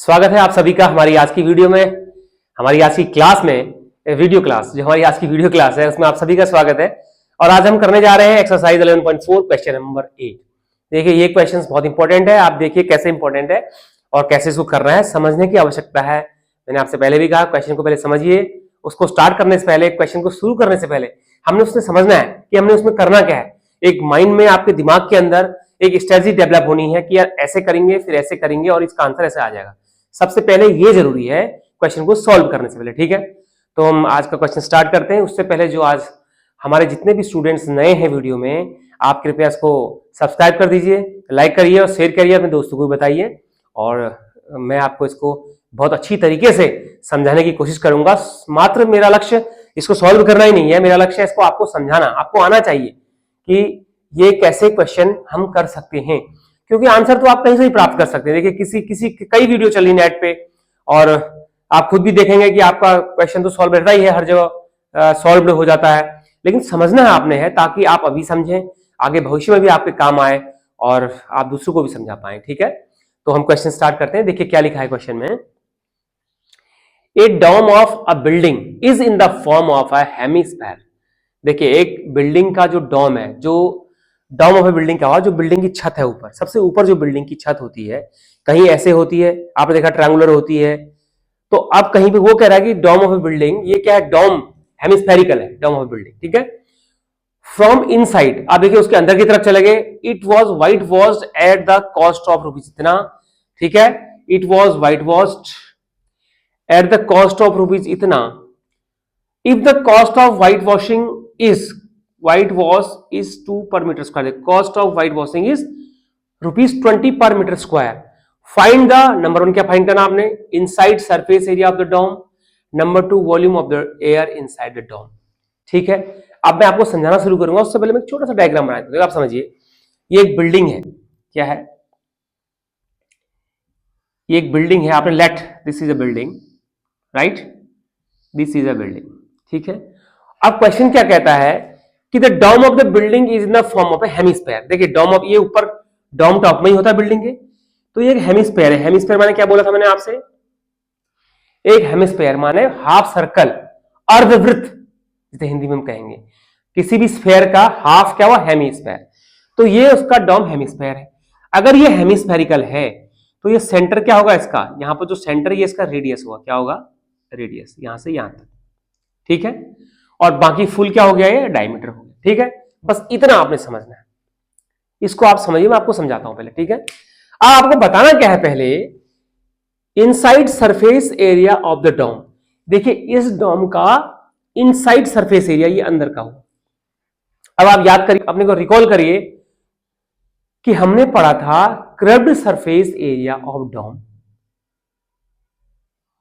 स्वागत है आप सभी का हमारी आज की वीडियो में, हमारी आज की क्लास में, वीडियो क्लास जो हमारी आज की वीडियो क्लास है उसमें आप सभी का स्वागत है। और आज हम करने जा रहे हैं एक्सरसाइज 11.4 क्वेश्चन नंबर 8। देखिए ये क्वेश्चन बहुत इंपॉर्टेंट है, आप देखिए कैसे इंपॉर्टेंट है और कैसे इसको करना है, समझने की आवश्यकता है। मैंने आपसे पहले भी कहा क्वेश्चन को पहले समझिए, उसको स्टार्ट करने से पहले, क्वेश्चन को शुरू करने से पहले हमने उसमें समझना है कि हमने उसमें करना क्या है। एक माइंड में आपके दिमाग के अंदर एक स्ट्रेटजी डेवलप होनी है कि यार ऐसे करेंगे फिर ऐसे करेंगे और इसका आंसर ऐसे आ जाएगा। सबसे पहले ये जरूरी है क्वेश्चन को सॉल्व करने से पहले, ठीक है। तो हम आज का क्वेश्चन स्टार्ट करते हैं। उससे पहले जो आज हमारे जितने भी स्टूडेंट्स नए हैं वीडियो में, आप कृपया इसको सब्सक्राइब कर दीजिए, लाइक करिए और शेयर करिए, अपने दोस्तों को भी बताइए। और मैं आपको इसको बहुत अच्छी तरीके से समझाने की कोशिश करूंगा। मात्र मेरा लक्ष्य इसको सॉल्व करना ही नहीं है, मेरा लक्ष्य है इसको आपको समझाना। आपको आना चाहिए कि ये कैसे क्वेश्चन हम कर सकते हैं, क्योंकि आंसर तो आप कहीं से भी प्राप्त कर सकते हैं। देखिए किसी कई वीडियो चली नेट पे और आप खुद भी देखेंगे कि आपका क्वेश्चन तो सॉल्व रहता ही है, हर जगह सॉल्व हो जाता है। लेकिन समझना है आपने है ताकि आप अभी समझें, आगे भविष्य में भी आपके काम आए और आप दूसरों को भी समझा पाए, ठीक है। तो हम क्वेश्चन स्टार्ट करते हैं। देखिए क्या लिखा है क्वेश्चन में। A dome of a building is in the form of a hemisphere. देखिए एक बिल्डिंग का जो डोम है, जो डोम ऑफ ए बिल्डिंग क्या हुआ, जो बिल्डिंग की छत है, ऊपर सबसे ऊपर जो बिल्डिंग की छत होती है, कहीं ऐसे होती है, आपने देखा ट्रायंगुलर होती है। तो अब कहीं पे वो कह रहा है कि डोम ऑफ ए बिल्डिंग, ये क्या है, डोम हेमिस्फेरिकल है, डोम ऑफ ए बिल्डिंग, ठीक है। फ्रॉम इनसाइड, आप देखिए उसके अंदर की तरफ चले गए। It was white washed at the cost of rupees इतना, ठीक है। It was white washed at the cost of rupees इतना। If the cost of white washing is, white wash is 2 per meter square, the cost of white washing is ₹20 per meter square. Find the number 1 क्या find करना आपने, inside surface area of the dome, number 2 volume of the air inside the dome, ठीक है। अब मैं आपको समझाना शुरू करूंगा, उससे पहले मैं एक छोटा सा डायग्राम बना देता हूं। आप समझिए ये एक बिल्डिंग है, क्या है, ये एक बिल्डिंग है। आपने let this is a building, right, this is a building, ठीक है। अब क्वेश्चन क्या कहता है कि the dome of the building is in the form of a hemisphere. देखिए डोम ऑफ, ये ऊपर डोम टॉप में ही होता है बिल्डिंग के, तो ये एक हेमिस्फीयर है। हेमिस्फीयर माने क्या बोला था मैंने आपसे, एक हेमिस्फीयर माने हाफ सर्कल, अर्धवृत्त, जिसे हिंदी में हम कहेंगे। किसी भी स्फीयर का हाफ क्या हुआ, हेमिस्फीयर। तो ये उसका डोम हेमिस्फीयर है। अगर ये हेमिस्फेरिकल है तो ये सेंटर क्या होगा इसका, यहां पर जो सेंटर, ये इसका रेडियस हुआ, क्या होगा, रेडियस, यहां से यहां तक, ठीक है। और बाकी फुल क्या हो गया, ये डायमीटर हो गया, ठीक है। बस इतना आपने समझना है, इसको आप समझिए, मैं आपको समझाता हूं पहले, ठीक है। अब आपको बताना क्या है पहले, inside surface area of the dome. देखिए इस डोम का इनसाइड सरफेस एरिया, ये अंदर का हुआ। अब आप याद करिए, अपने को रिकॉल करिए कि हमने पढ़ा था curved surface area of dome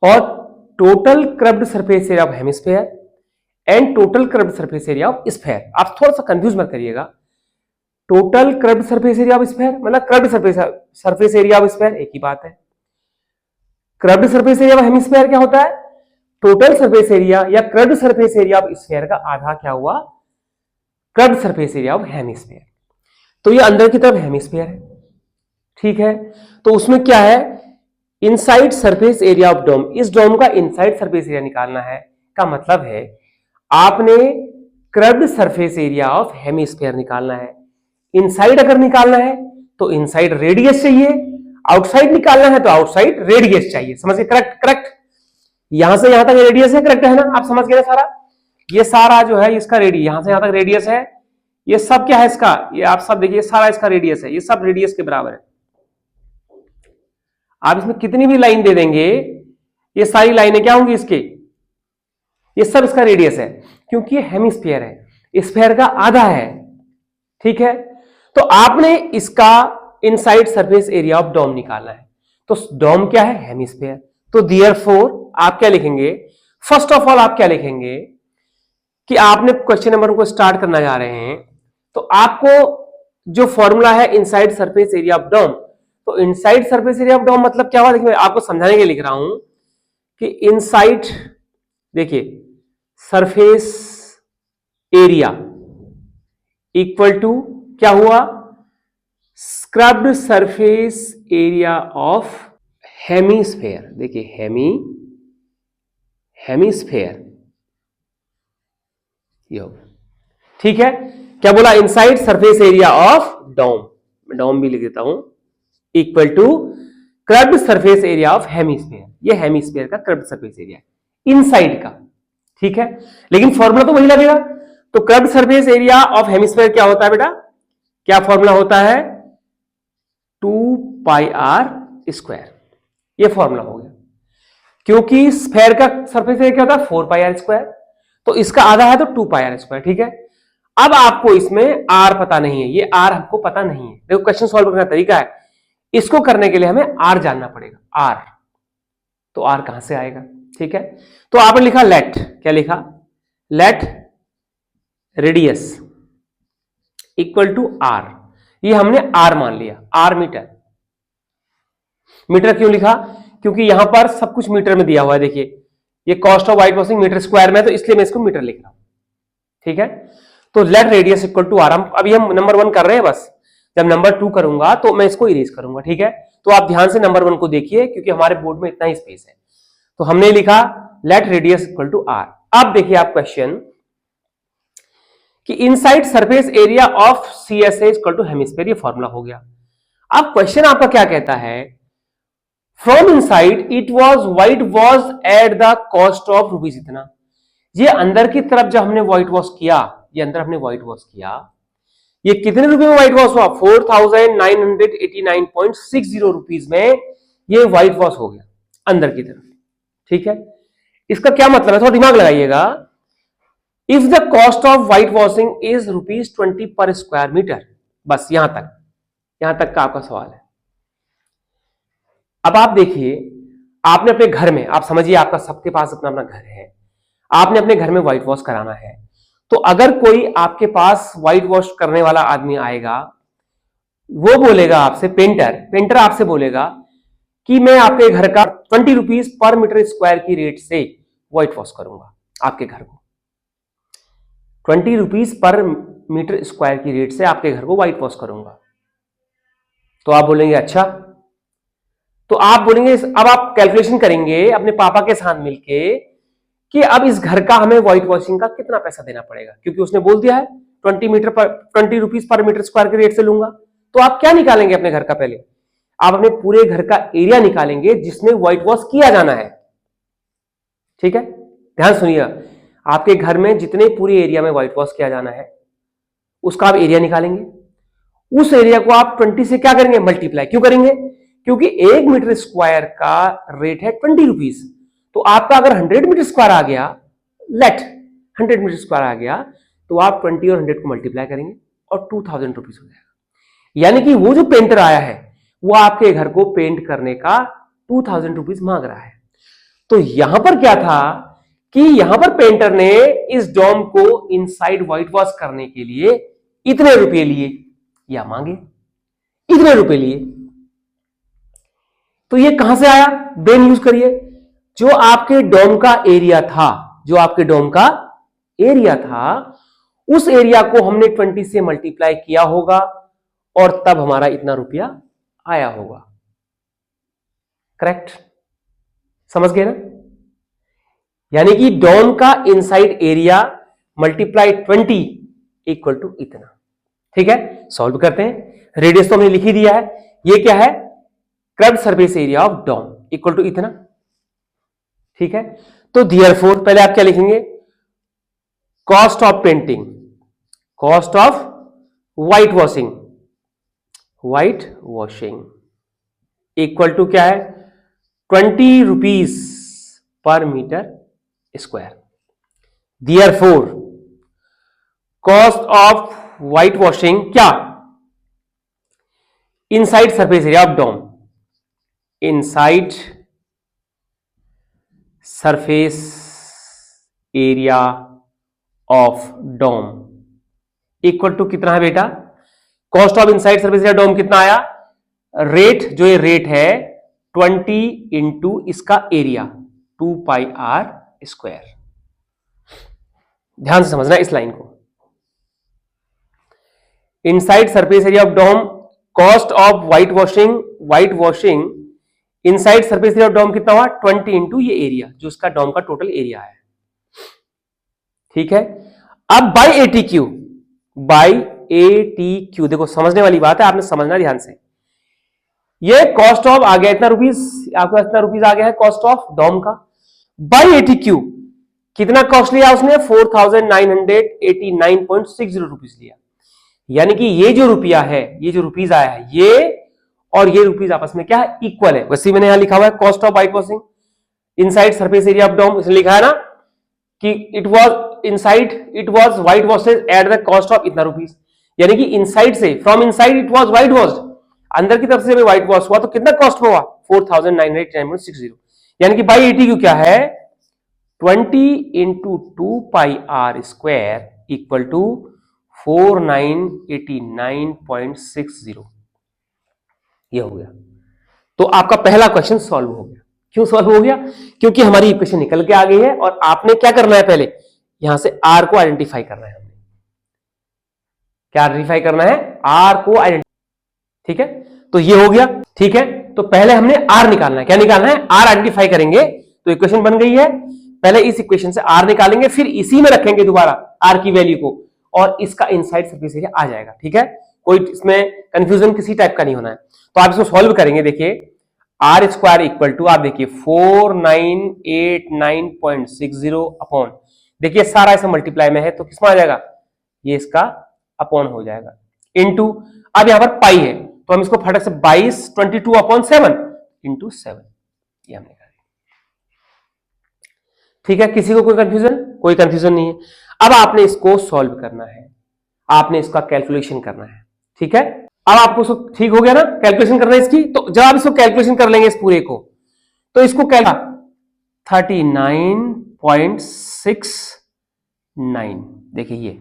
और total curved surface area of hemisphere and total curved surface area of sphere. आप थोड़ा सा कंफ्यूज मत करिएगा। Total curved surface area of sphere मतलब curved surface area of sphere, एक ही बात है। Curved surface area of hemisphere क्या होता है, टोटल सरफेस एरिया या curved surface area of sphere का आधा क्या हुआ, curved surface area of hemisphere. तो ये अंदर की तरफ हेमिस्फीयर है, ठीक है। तो उसमें क्या है, inside surface area of dome, इस डोम का इनसाइड सरफेस एरिया निकालना है। का मतलब है आपने curved surface area of hemisphere निकालना है। इनसाइड अगर निकालना है तो इनसाइड रेडियस चाहिए, आउटसाइड निकालना है तो आउटसाइड रेडियस चाहिए। समझिए, करेक्ट करेक्ट, यहां से यहां तक रेडियस है, करेक्ट है ना, आप समझ गए सारा। ये सारा जो है इसका रेडियस, यहां से यहां तक रेडियस है, ये सब क्या है इसका, ये आप सब देखिए सारा इसका रेडियस है, ये सब रेडियस के बराबर है। आप इसमें कितनी भी लाइन दे देंगे, ये सारी लाइनें क्या होंगी इसके, ये सब इसका रेडियस है, क्योंकि ये हेमिस्फीयर है, स्फीयर का आधा है, ठीक है। तो आपने इसका inside surface area of dome निकालना है। तो डोम क्या है, हेमिस्फीयर। तो देयरफॉर आप क्या लिखेंगे, फर्स्ट ऑफ ऑल आप क्या लिखेंगे कि आपने क्वेश्चन नंबर को स्टार्ट करना जा रहे हैं, तो आपको जो फॉर्मूला है inside surface area of dome, तो inside surface area of dome मतलब क्या हुआ, देखिए आपको समझाने के लिए लिख रहा हूं कि इनसाइड, देखिए सरफेस एरिया इक्वल टू क्या हुआ, curved surface area of hemisphere, देखिए हेमीस्फेयर ये होगा, ठीक है। क्या बोला? Inside surface area of dome, dome भी लिख देता हूं, equal to curved surface area of hemisphere. ये हेमीस्फेयर का कर्व्ड सरफेस एरिया है इनसाइड का, ठीक है। लेकिन फॉर्मूला तो वही लगेगा। तो curved surface area of hemisphere क्या होता है बेटा? क्या फॉर्मूला होता है? 2πr²। ये फॉर्मूला हो गया, क्योंकि स्फेयर का सरफेस एरिया क्या होता है? 4πr²। तो इसका आधा है तो 2πr², ठीक है। अब आपको इसमें r पता नहीं है, ये r हमको पता नहीं है। देखो क्वेश्चन सॉल्व करने का तरीका है, इसको करने के लिए हमें r जानना पड़ेगा, r। तो r कहां से आएगा? ठीक है। तो आपने लिखा लेट, क्या लिखा? Let radius equal to r। ये हमने r मान लिया, r मीटर। मीटर क्यों लिखा? क्योंकि यहां पर सब कुछ मीटर में दिया हुआ है। देखिए ये cost of white washing metre square में है, तो इसलिए मैं इसको मीटर लिख रहा हूं, ठीक है। तो let radius equal to r। अभी हम नंबर 1 कर रहे हैं, बस जब नंबर 2 करूंगा तो मैं इसको इरेज करूंगा, ठीक है। तो आप ध्यान से नंबर 1 को देखिए, क्योंकि हमारे बोर्ड में इतना ही स्पेस है। तो हमने लिखा let radius equal to r। अब देखिए आप क्वेश्चन कि inside surface area of CSA equal to hemisphere, ये फॉर्मूला हो गया। अब क्वेश्चन आपका क्या कहता है? From inside it was white wash at the cost of rupees इतना। ये अंदर की तरफ जब हमने व्हाइट वॉश किया, ये अंदर हमने व्हाइट वॉश किया, ये कितने रुपए में व्हाइट वॉश हुआ? 4989.60 रुपीज में ये व्हाइट वॉश हो गया अंदर की तरफ, ठीक है। इसका क्या मतलब है? थोड़ा दिमाग लगाइएगा। If the cost of white washing is ₹20 पर स्क्वायर मीटर, बस यहां तक का आपका सवाल है। अब आप देखिए, आपने अपने घर में, आप समझिए आपका सबके पास अपना अपना घर है, आपने अपने घर में व्हाइट वॉश कराना है। तो अगर कोई आपके पास व्हाइट वॉश करने वाला आदमी आएगा, वो बोलेगा आपसे, पेंटर आपसे बोलेगा कि मैं आपके घर का 20 रुपीज पर मीटर स्क्वायर की रेट से व्हाइट वॉश करूंगा आपके घर को, 20 रुपीज पर मीटर स्क्वायर की रेट से आपके घर को व्हाइट वॉश करूंगा। तो आप बोलेंगे अच्छा। तो आप बोलेंगे, अब आप कैलकुलेशन करेंगे अपने पापा के साथ मिलके कि अब इस घर का हमें व्हाइट वॉशिंग का कितना पैसा देना पड़ेगा, क्योंकि उसने बोल दिया है 20 रुपीज पर मीटर स्क्वायर के रेट से लूंगा। तो आप क्या निकालेंगे अपने घर का? पहले आप अपने पूरे घर का एरिया निकालेंगे जिसमें व्हाइट वॉश किया जाना है, ठीक है। ध्यान सुनिए, आपके घर में जितने पूरे एरिया में व्हाइट वॉश किया जाना है उसका आप एरिया निकालेंगे। उस एरिया को आप 20 से क्या करेंगे? मल्टीप्लाई। क्यों करेंगे? क्योंकि 1 मीटर स्क्वायर का रेट है 20 रुपीज। तो आपका अगर 100 मीटर स्क्वायर आ गया, लेट 100 मीटर स्क्वायर आ गया, तो आप 20 और 100 को मल्टीप्लाई करेंगे और 2000 रुपीज हो जाएगा। यानी कि वो जो पेंटर आया है वो आपके घर को पेंट करने का 2000 रुपीज मांग रहा है। तो यहां पर क्या था कि यहां पर पेंटर ने इस डोम को इनसाइड व्हाइट वॉश करने के लिए इतने रुपए लिए या मांगे, इतने रुपए लिए। तो ये कहां से आया? ब्रेन यूज करिए। जो आपके डोम का एरिया था, उस एरिया को हमने 20 से मल्टीप्लाई किया होगा और तब हमारा इतना रुपया आया होगा। करेक्ट? समझ गए ना? यानी कि डोम का inside area multiply 20 equal to इतना, ठीक है। सॉल्व करते हैं। रेडियस तो हमने लिख ही दिया है, ये क्या है? Curved surface area of dome equal to इतना, ठीक है। तो देयरफॉर पहले आप क्या लिखेंगे? Cost of painting, cost of white washing equal to क्या है? 20 rupees per metre square. Therefore cost of white washing क्या? Inside surface area of dome, inside surface area of dome equal to कितना है बेटा? Cost of inside surface area dome कितना आया? Rate, जो ये रेट है 20 इंटू इसका एरिया 2πr²। ध्यान से समझना इस लाइन को। Inside surface area of dome, cost of white washing inside surface area of dome कितना हुआ 20 इंटू ये एरिया जो उसका डोम का टोटल एरिया है। ठीक है, अब बाई ATQ, बाई ATQ देखो समझने वाली बात है, आपने समझना ध्यान से। ये कॉस्ट ऑफ आ गया इतना रुपीस, आपको इतना रुपीस आ गया है कॉस्ट ऑफ डोम का, बाई ATQ कितना कॉस्ट लिया उसने 4989.60 रुपीस लिया। यानी कि ये जो रुपया है, ये जो रुपीस आया है, ये और ये रुपीस आपस में क्या है इक्वल है। वैसे मैंने यहां लिखा हुआ है cost of white washing inside surface area of dome, इसने लिखा है ना कि it was inside it was white washed at the cost of इतना रुपीस। यानी कि इनसाइड से from inside it was white washed, अंदर की तरफ से व्हाइट वॉश हुआ तो कितना कॉस्ट में हुआ 4989.60। यानी कि बाई ATQ क्या है 20 into 2 pi r square equal to 4989.60। ये हो गया। तो आपका पहला क्वेश्चन सॉल्व हो गया। क्यों सॉल्व हो गया? क्योंकि हमारी इक्वेशन निकल के आ गई है और आपने क्या करना है, पहले यहां से आर को आइडेंटिफाई करना है। हमने क्या आइडेंटिफाई करना है? आर को आइडेंटिफाई। ठीक है, तो ये हो गया। ठीक है, तो पहले हमने आर निकालना है। क्या निकालना है? आर आइडेंटिफाई करेंगे तो इक्वेशन बन गई है। पहले इस इक्वेशन से आर निकालेंगे, फिर इसी में रखेंगे दोबारा आर की वैल्यू को, और इसका इनसाइड सरफेस एरिया आ जाएगा। ठीक है, कोई इसमें कंफ्यूजन किसी टाइप का नहीं होना है। तो आप इसको सॉल्व करेंगे। देखिए आर स्क्वायर इक्वल टू, आप देखिए 4989.60 अपॉन, देखिए सारा ऐसा मल्टीप्लाई में है तो किसमें आ जाएगा, ये इसका अपॉन हो जाएगा, इनटू, अब यहां पर पाई है तो हम इसको फटक से 22/7 इंटू 7, ये हमने कहा। ठीक है, किसी को कोई कंफ्यूजन? कोई कंफ्यूजन नहीं है। अब आपने इसको सॉल्व करना है, आपने इसका कैलकुलेशन करना है। ठीक है, अब आपको सब ठीक हो गया ना, कैलकुलेशन करना है इसकी। तो जब आप इसको कैलकुलेशन कर लेंगे इस पूरे को, तो इसको क्या 39.69, देखिए ये।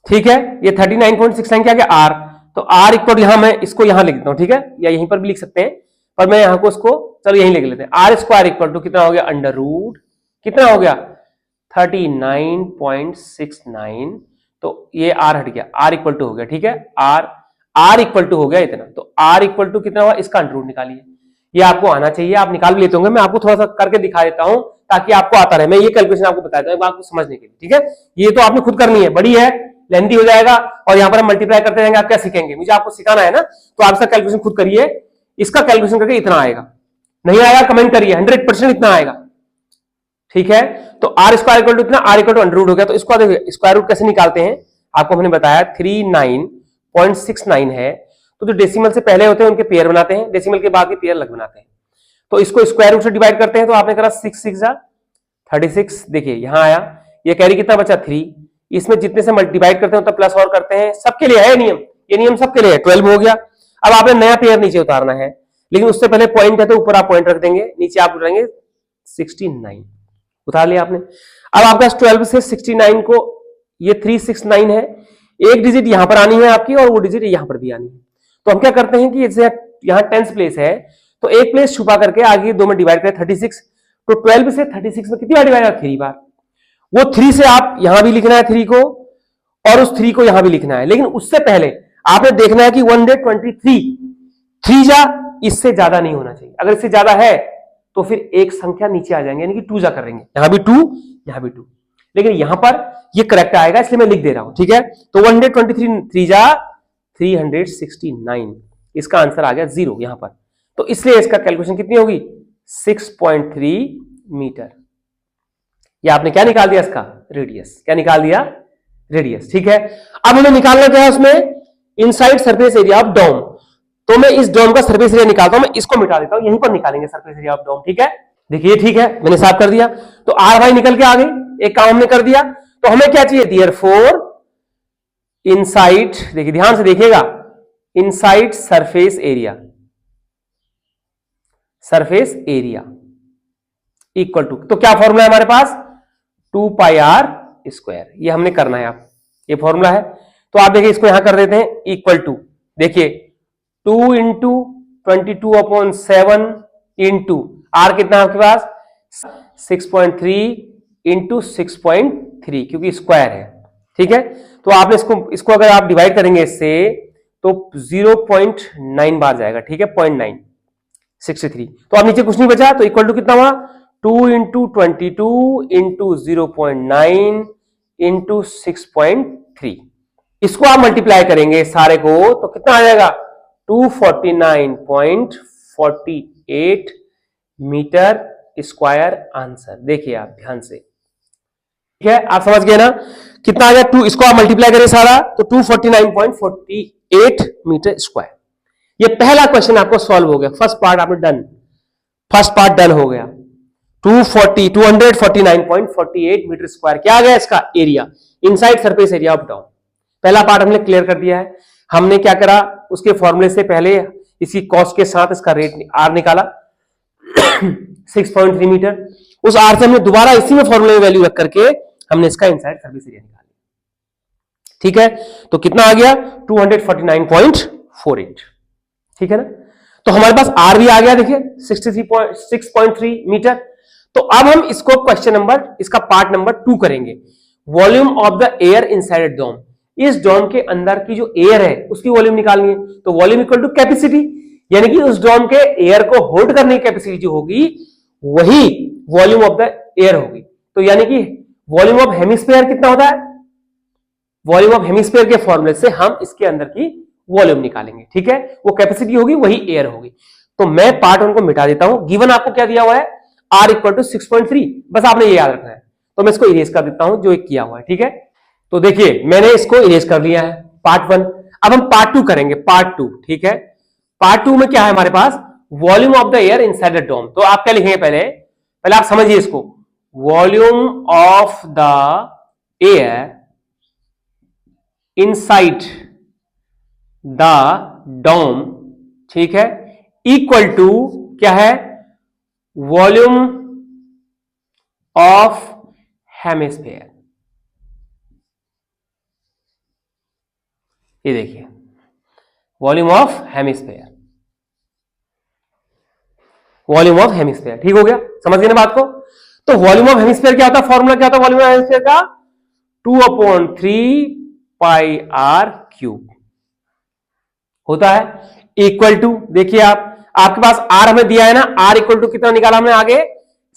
ठीक है, ये 39.69 क्या गया आर, तो आर इक्वल यहां मैं इसको यहां लिख देता हूं। ठीक है, या यहीं पर भी लिख सकते हैं, पर मैं यहां को इसको चलो यहीं लिख लेते हैं। आर स्क्वायर इक्वल टू कितना हो गया अंडर रूट, कितना हो गया 39.69, तो ये आर हट गया, आर इक्वल टू हो गया। ठीक है, आर इक्वल टू हो गया इतना, तो आर इक्वल टू कितना हुआ, इसका अंडर रूट निकालिए। ये आपको आना चाहिए, आप निकाल भी लेते होंगे, मैं आपको थोड़ा सा करके दिखा देता हूं ताकि आपको आता रहे। मैं ये कैलकुलेशन आपको बता देता हूं आपको समझने के लिए। ठीक है, ये तो आपने खुद करनी है, बड़ी है, लेंथी हो जाएगा, और यहां पर हम मल्टीप्लाई करते रहेंगे, आप क्या सीखेंगे, मुझे आपको सिखाना है ना। तो आप इसका कैलकुलेशन खुद करिए, इसका कैलकुलेशन करके इतना आएगा, नहीं आएगा कमेंट करिए, 100% इतना आएगा। ठीक है, तो आर स्क्वायर इक्वल टू इतना, r equal to under root हो गया। तो इसको देखिए स्क्वायर रूट कैसे निकालते हैं, आपको हमने बताया 39.69 है, तो जो डेसिमल से पहले होते हैं उनके पेयर बनाते हैं, डेसिमल के बाद के पेयर अलग बनाते हैं। तो इसको स्क्वायर रूट से डिवाइड करते हैं, तो आपने करा 6 6 36, देखिए यहां आया, ये कैरी कितना बचा 3, इसमें जितने से डिवाइड करते हैं उतना प्लस और करते हैं, सबके लिए है नियम, ये नियम सबके लिए है, 12 हो गया। अब आपने नया पेयर नीचे उतारना है, लेकिन उससे पहले पॉइंट है तो ऊपर आप पॉइंट रख देंगे, नीचे आप उठाएंगे 69, उतार लिया आपने। अब आपका 12 से 69 को, ये 369 है, एक डिजिट यहां पर आनी है आपकी और वो डिजिट यहां पर भी आनी है। तो हम क्या करते हैं कि जैसे यहां 10th प्लेस है तो एक प्लेस छुपा करके आगे दो में डिवाइड करें 36, तो 12 से 36 में कितनी बार डिवाइड होगा 3 बार। वो 3 से आप यहां भी लिखना है 3 को, और उस 3 को यहां भी लिखना है, लेकिन उससे पहले आपने देखना है कि 123 3 जा इससे ज्यादा नहीं होना चाहिए। अगर इससे ज्यादा है तो फिर एक संख्या नीचे आ जाएंगे, यानी कि 2 जा करेंगे, यहां भी 2 यहां भी 2, लेकिन यहां पर ये करेक्ट आएगा इसलिए मैं लिख दे रहा हूं। ठीक है, तो 123 3 जा 369, इसका आंसर आ गया 0 यहां पर। तो इसलिए इसका कैलकुलेशन कितनी होगी 6.3 मीटर। ये आपने क्या निकाल दिया, इसका रेडियस, क्या निकाल दिया रेडियस। ठीक है, अब हमें निकालना क्या है उसमें, inside surface area of dome. तो मैं इस डोम का सरफेस एरिया निकालता हूं, मैं इसको मिटा देता हूं, यहीं पर निकालेंगे सरफेस एरिया ऑफ डोम। ठीक है, देखिए ठीक है, मैंने साफ कर दिया, तो आर वाई निकल के आ गई, एक काम हमने कर दिया। तो हमें क्या चाहिए, देयरफॉर इनसाइड, देखिए ध्यान से देखिएगा, inside surface area, surface area equal to, तो क्या फॉर्मूला है हमारे पास 2 पाई आर स्क्वायर, ये हमने करना है। आप ये फॉर्मूला है, तो आप देखिए इसको यहां कर देते हैं इक्वल टू, देखिए 2 इंटू 22/7 इंटू आर कितना है आपके पास 6.3 इंटू 6.3, क्योंकि स्क्वायर है। ठीक है, तो आपने इसको अगर आप डिवाइड करेंगे इससे तो 0.9 बार जाएगा। ठीक है, 0.9, 63। तो अब नीचे कुछ नहीं बचा, तो इक्वल टू कितना हुआ, 2 इंटू 22 इंटू 0.9 इंटू 6.3। इसको आप मल्टीप्लाई करेंगे सारे को तो कितना आ जाएगा, 249.48 मीटर स्क्वायर आंसर। देखिए आप ध्यान से, ठीक है, आप समझ गए ना कितना आ गया, टू, इसको आप मल्टीप्लाई करें सारा तो 249.48 मीटर स्क्वायर। ये पहला क्वेश्चन आपको सॉल्व हो गया, फर्स्ट पार्ट आपने डन, फर्स्ट पार्ट डन हो गया। 249.48 मीटर स्क्वायर क्या आ गया इसका एरिया, inside surface area of dome. पहला पार्ट हमने क्लियर कर दिया है। हमने क्या करा, उसके फॉर्मूले से पहले इसी कॉस्ट के साथ इसका रेट आर निकाला 6.3 मीटर। उस आर से हमने दोबारा इसी में फॉर्मूले में वैल्यू रख करके हमने इसका इनसाइड सर्विस एरिया निकाला। ठीक है, तो कितना आ गया 249.48। ठीक है ना, तो हमारे पास आर भी आ गया, देखिए 6.3 मीटर। तो अब हम इसको क्वेश्चन नंबर, इसका पार्ट नंबर 2 करेंगे। Volume of the air inside dome, इस डोम के अंदर की जो एयर है उसकी वॉल्यूम निकालनी है। तो वॉल्यूम इक्वल टू कैपेसिटी, यानी कि उस डोम के एयर को होल्ड करने की कैपेसिटी जो होगी वही वॉल्यूम ऑफ द एयर होगी। तो यानी कि वॉल्यूम ऑफ हेमिस्फीयर कितना होता है, वॉल्यूम ऑफ हेमिस्फीयर के फॉर्मूले से हम इसके अंदर की वॉल्यूम निकालेंगे। ठीक है, वो कैपेसिटी होगी वही एयर होगी। तो मैं पार्ट 1 को मिटा देता हूं। गिवन आपको क्या दिया हुआ है, आर इक्वल टू 6.3, बस आपने ये याद रखना है। तो मैं इसको इरेज कर देता हूं जो एक किया हुआ है। ठीक है, तो देखिए मैंने इसको इरेज कर लिया है पार्ट 1। अब हम पार्ट 2 करेंगे, पार्ट 2। ठीक है, पार्ट 2 में क्या है हमारे पास, volume of the air inside the dome. तो आप क्या लिखेंगे, पहले आप समझिए इसको, volume of the air inside the dome, ठीक है, इक्वल टू क्या है, वॉल्यूम ऑफ हेमिस्फीयर। ये देखिए volume of hemisphere, volume of hemisphere. ठीक हो गया, समझ गए ना बात को। तो वॉल्यूम ऑफ हेमिस्फीयर क्या होता है, फॉर्मूला क्या होता है वॉल्यूम ऑफ हेमिस्फीयर का, 2/3 पाई आर क्यूब होता है, इक्वल टू, देखिए आपके पास आर हमें दिया है ना, आर इक्वल टू कितना निकाला हमने आगे,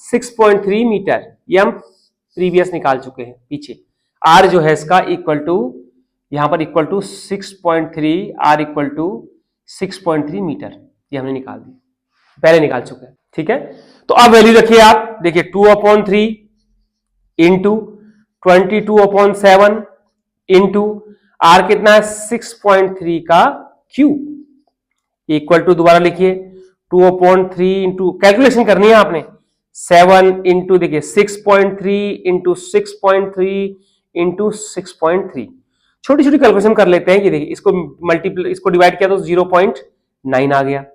6.3 मीटर। ये हम प्रीवियस निकाल चुके हैं पीछे। आर जो है इसका इक्वल टू, यहां पर equal to 6.3, r equal to 6.3 metre, ये हमने निकाल दी, पहले निकाल चुके हैं। ठीक है, तो अब वैल्यू रखिए आप, देखिए 2/3 इंटू 22/7 इंटू आर कितना है 6.3 का क्यूब इक्वल टू, दोबारा लिखिए 2/3 इंटू, कैलकुलेशन करनी है आपने, 7 इंटू, देखिए 6.3 इंटू 6.3 इंटू 6.3। छोटी छोटी कैलकुलेशन कर लेते हैं। ये देखिए इसको मल्टीप्लाई, इसको डिवाइड किया तो 0.9 आ गया।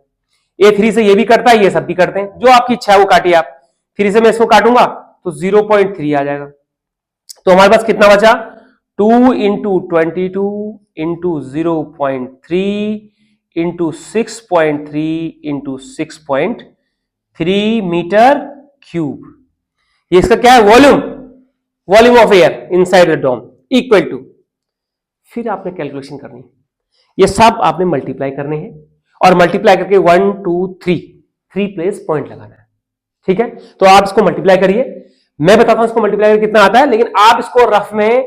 A3 से ये भी करता है, ये सब भी करते हैं, जो आपकी इच्छा है वो काटिए आप। 3 से मैं इसको काटूंगा तो 0.3 आ जाएगा। तो हमारे पास कितना बचा, 2 into 22 into 0.3 into 6.3 into 6.3 metre cube. ये इसका क्या है, volume, volume of air inside the dome, equal to, फिर आपने कैलकुलेशन करनी है, ये सब आपने मल्टीप्लाई करने हैं और मल्टीप्लाई करके 1 2 3 प्लेस पॉइंट लगाना है। ठीक है, तो आप इसको मल्टीप्लाई करिए, मैं बताता हूं इसको मल्टीप्लाई करके कितना आता है, लेकिन आप इसको रफ में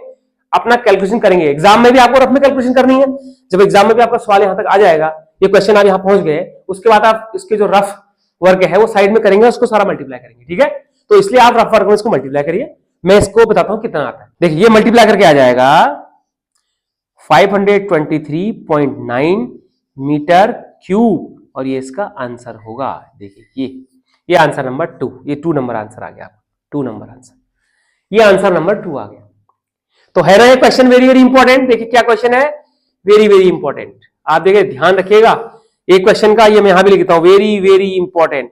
अपना कैलकुलेशन करेंगे। एग्जाम में भी आपको रफ में कैलकुलेशन करनी है। जब एग्जाम में भी आपका सवाल यहां तक आ जाएगा, ये क्वेश्चन आप यहां पहुंच गए, उसके बाद आप इसके जो रफ वर्क है वो साइड में करेंगे, उसको सारा मल्टीप्लाई करेंगे। ठीक है, तो इसलिए आप रफ वर्क में इसको मल्टीप्लाई करिए, मैं इसको बताता हूं कितना आता है। देखिए ये मल्टीप्लाई करके आ जाएगा 523.9 मीटर क्यूब, और ये इसका आंसर होगा। देखिए ये आंसर नंबर 2, ये 2 नंबर आंसर आ गया, 2 नंबर आंसर, ये आंसर नंबर 2 आ गया। तो है ना ये क्वेश्चन वेरी वेरी इंपॉर्टेंट। देखिए क्या क्वेश्चन है, वेरी वेरी इंपॉर्टेंट। आप देखिए ध्यान रखिएगा एक क्वेश्चन का, ये मैं यहां भी लिखता हूं, वेरी वेरी इंपॉर्टेंट।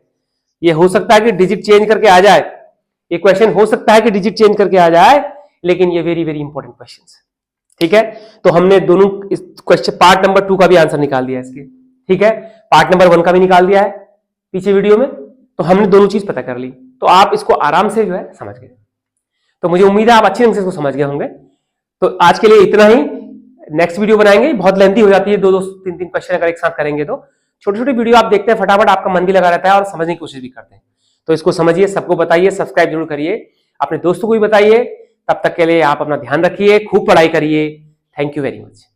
ये हो सकता है कि डिजिट चेंज करके आ जाए, ये क्वेश्चन हो सकता है कि डिजिट चेंज करके आ जाए, लेकिन ये वेरी वेरी इंपॉर्टेंट क्वेश्चन है। ठीक है, तो हमने दोनों इस क्वेश्चन पार्ट नंबर 2 का भी आंसर निकाल दिया है इसके। ठीक है, पार्ट नंबर 1 का भी निकाल दिया है पीछे वीडियो में, तो हमने दोनों चीज पता कर ली। तो आप इसको आराम से जो है समझ गए। तो मुझे उम्मीद है आप अच्छे ढंग से इसको समझ गए होंगे। तो आज के लिए इतना ही, नेक्स्ट वीडियो बनाएंगे, बहुत लेंथी हो जाती है, 2-2 3-3 क्वेश्चन अगर एक साथ करेंगे तो छोटी छोटी वीडियो आप देखते हैं, फटाफट आपका मन भी लगा रहता है और समझने की कोशिश भी करते हैं। तो इसको समझिए, सबको बताइए, सब्सक्राइब जरूर करिए, अपने दोस्तों को भी बताइए। तब तक के लिए आप अपना ध्यान रखिए, खूब पढ़ाई करिए। Thank you very much.